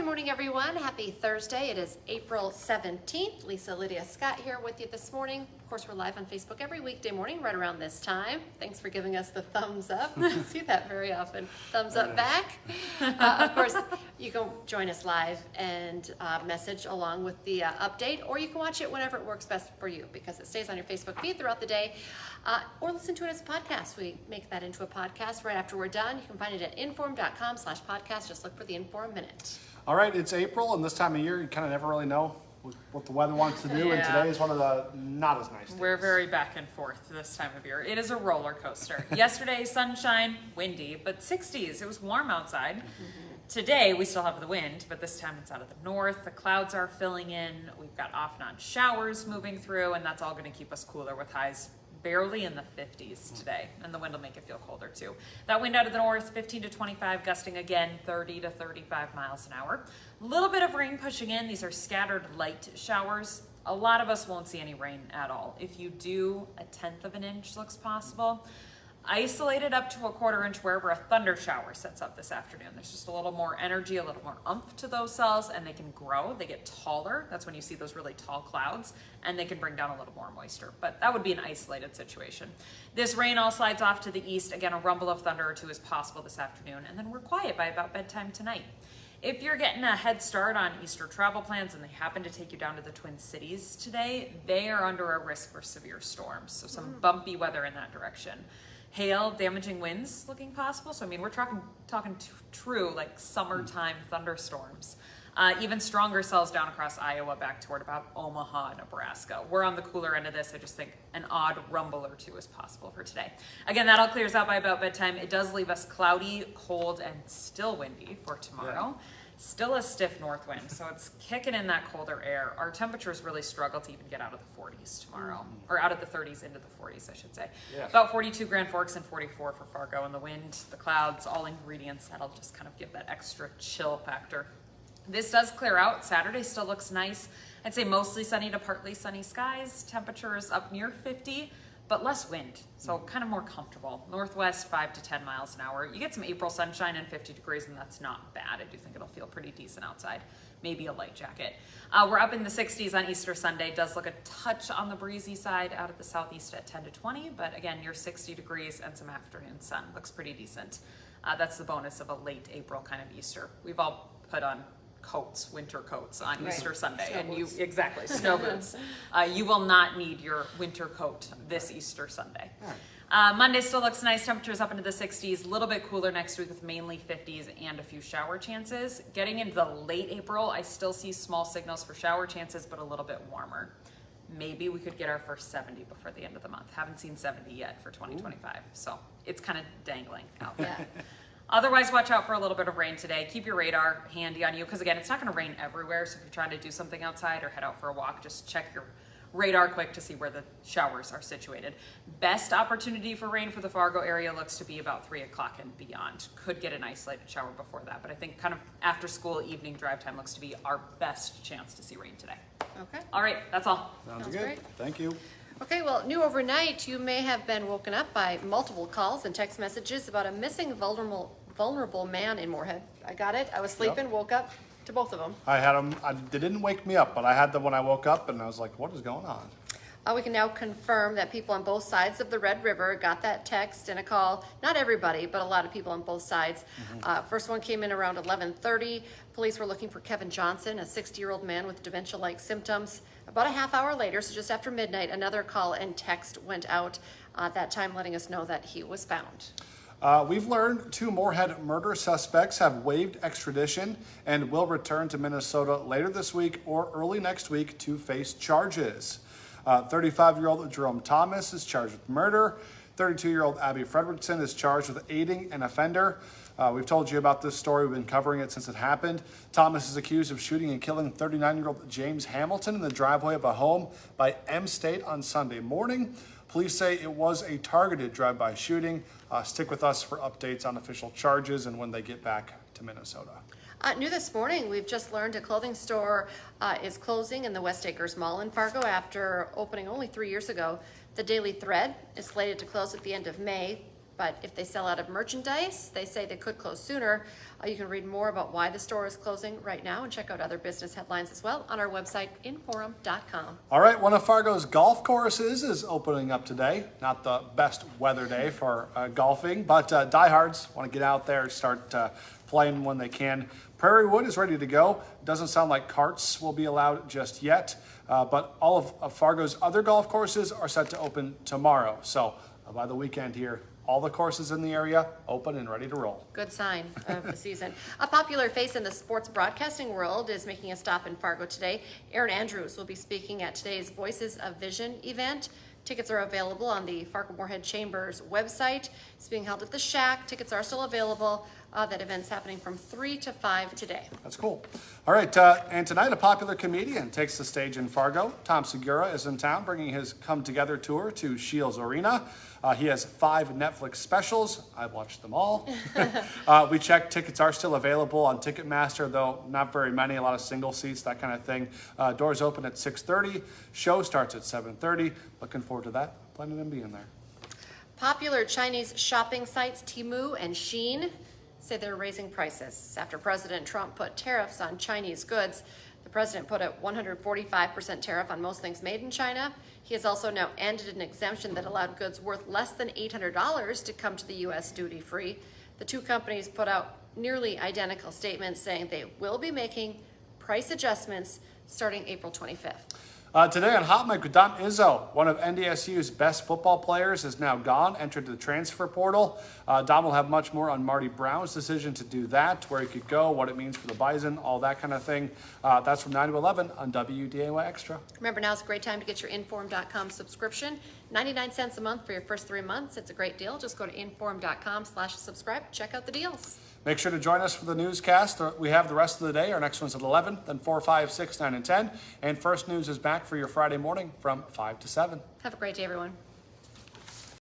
Good morning, everyone. Happy Thursday. It is April 17th. Lisa, Lydia, Scott here with you this morning. Of course, we're live on Facebook every weekday morning right around this time. Thanks for giving us the thumbs up. I see that very often. Thumbs up back. Of course, you can join us live and message along with the update, or you can watch it whenever it works best for you because it stays on your Facebook feed throughout the day, or listen to it as a podcast. We make that into a podcast right after we're done. You can find it at inform.com/podcast. Just look for the Inform Minute. All right, it's April, and this time of year, you kind of never really know what the weather wants to do, and today is one of the not as nice days. We're very back and forth this time of year. It is a roller coaster. Yesterday, sunshine, windy, but 60s. It was warm outside. Today, we still have the wind, but this time it's out of the north. The clouds are filling in. We've got off and on showers moving through, and that's all going to keep us cooler with highs barely in the 50s today, and the wind will make it feel colder too. That wind out of the north, 15 to 25, gusting again 30 to 35 miles an hour. A little bit of rain pushing in. These are scattered light showers. A lot of us won't see any rain at all. If you do, a 1/10 of an inch looks possible. Isolated up to a 1/4 inch wherever a thunder shower sets up this afternoon. There's just a little more energy, a little more oomph to those cells, and they can grow. They get taller. That's when you see those really tall clouds, and they can bring down a little more moisture. But that would be an isolated situation. This rain all slides off to the east. Again, a rumble of thunder or two is possible this afternoon, and then we're quiet by about bedtime tonight. If you're getting a head start on Easter travel plans and they happen to take you down to the Twin Cities today, they are under a risk for severe storms. So some bumpy weather in that direction. Hail, damaging winds looking possible. So, I mean, we're talking true like summertime thunderstorms. Even stronger cells down across Iowa back toward about Omaha, Nebraska. We're on the cooler end of this. I just think an odd rumble or two is possible for today. Again, that all clears out by about bedtime. It does leave us cloudy, cold, and still windy for tomorrow. Still a stiff north wind, so it's kicking in that colder air. Our temperatures really struggle to even get out of the 40s tomorrow, or out of the 30s into the 40s, I should say. About 42 Grand Forks and 44 for Fargo, and the wind, the clouds, all ingredients that'll just kind of give that extra chill factor. This does clear out. Saturday still looks nice. I'd say mostly sunny to partly sunny skies. Temperatures up near 50. But less wind, so kind of more comfortable. Northwest 5 to 10 miles an hour. You get some April sunshine and 50 degrees, and that's not bad. I do think it'll feel pretty decent outside. Maybe a light jacket. We're up in the 60s on Easter Sunday. Does look a touch on the breezy side out of the southeast at 10 to 20, but again, near 60 degrees and some afternoon sun. Looks pretty decent. That's the bonus of a late April kind of Easter. We've all put on coats, winter coats on Easter Sunday, and snow boots. You will not need your winter coat this Easter Sunday. Monday still looks nice. Temperatures up into the 60s, a little bit cooler next week with mainly 50s and a few shower chances. Getting into the late April, I still see small signals for shower chances, but a little bit warmer. Maybe we could get our first 70 before the end of the month. Haven't seen 70 yet for 2025, so it's kind of dangling out there. Otherwise, watch out for a little bit of rain today. Keep your radar handy on you because, again, it's not going to rain everywhere. So if you're trying to do something outside or head out for a walk, just check your radar quick to see where the showers are situated. Best opportunity for rain for the Fargo area looks to be about 3 o'clock and beyond. Could get an isolated shower before that, but I think kind of after school evening drive time looks to be our best chance to see rain today. Okay. All right, that's all. Sounds good. Great. Thank you. Okay, well, new overnight, you may have been woken up by multiple calls and text messages about a missing vulnerable man in Moorhead. I got it. I was sleeping, woke up to both of them. I had them. They didn't wake me up, but I had them when I woke up, and I was like, "What is going on?" We can now confirm that people on both sides of the Red River got that text and a call. Not everybody, but a lot of people on both sides. First one came in around 11:30. Police were looking for Kevin Johnson, a 60-year-old man with dementia-like symptoms. About a half hour later, so just after midnight, another call and text went out, that time letting us know that he was found. We've learned 2 Moorhead murder suspects have waived extradition and will return to Minnesota later this week or early next week to face charges. 35-year-old Jerome Thomas is charged with murder. 32-year-old Abby Fredrickson is charged with aiding an offender. We've told you about this story. We've been covering it since it happened. Thomas is accused of shooting and killing 39-year-old James Hamilton in the driveway of a home by M State on Sunday morning. Police say it was a targeted drive-by shooting. Stick with us for updates on official charges and when they get back to Minnesota. New this morning, we've just learned a clothing store is closing in the West Acres Mall in Fargo after opening only 3 years ago. The Daily Thread is slated to close at the end of May. But if they sell out of merchandise, they say they could close sooner. You can read more about why the store is closing right now and check out other business headlines as well on our website, inforum.com. All right, one of Fargo's golf courses is opening up today. Not the best weather day for golfing, but diehards want to get out there and start playing when they can. Prairie Wood is ready to go. Doesn't sound like carts will be allowed just yet, but all of Fargo's other golf courses are set to open tomorrow. So by the weekend here, all the courses in the area open and ready to roll. Good sign of the season. A popular face in the sports broadcasting world is making a stop in Fargo today. Aaron Andrews will be speaking at today's Voices of Vision event. Tickets are available on the Fargo-Moorhead Chamber's website. It's being held at the Shack. Tickets are still available. That event's happening from 3 to 5 today. That's cool. All right, and tonight a popular comedian takes the stage in Fargo. Tom Segura is in town bringing his Come Together tour to Shields Arena. He has 5 Netflix specials. I've watched them all. We checked, tickets are still available on Ticketmaster, though not very many, a lot of single seats, that kind of thing. Doors open at 6:30. Show starts at 7:30. Looking forward to that. Planning on being there. Popular Chinese shopping sites Temu and Shein say they're raising prices after President Trump put tariffs on Chinese goods. The president put a 145% tariff on most things made in China. He has also now ended an exemption that allowed goods worth less than $800 to come to the U.S. duty-free. The two companies put out nearly identical statements saying they will be making price adjustments starting April 25th. Today on Hot Mic with Dom Izzo, one of NDSU's best football players is now gone, entered the transfer portal. Dom will have much more on Marty Brown's decision to do that, where he could go, what it means for the Bison, all that kind of thing. That's from 9 to 11 on WDAY Extra. Remember, now's a great time to get your Inform.com subscription. 99 cents a month for your first 3 months. It's a great deal. Just go to Inform.com/subscribe. Check out the deals. Make sure to join us for the newscast. We have the rest of the day. Our next one's at 11, then 4, 5, 6, 9, and 10. And First News is back for your Friday morning from 5 to 7. Have a great day, everyone.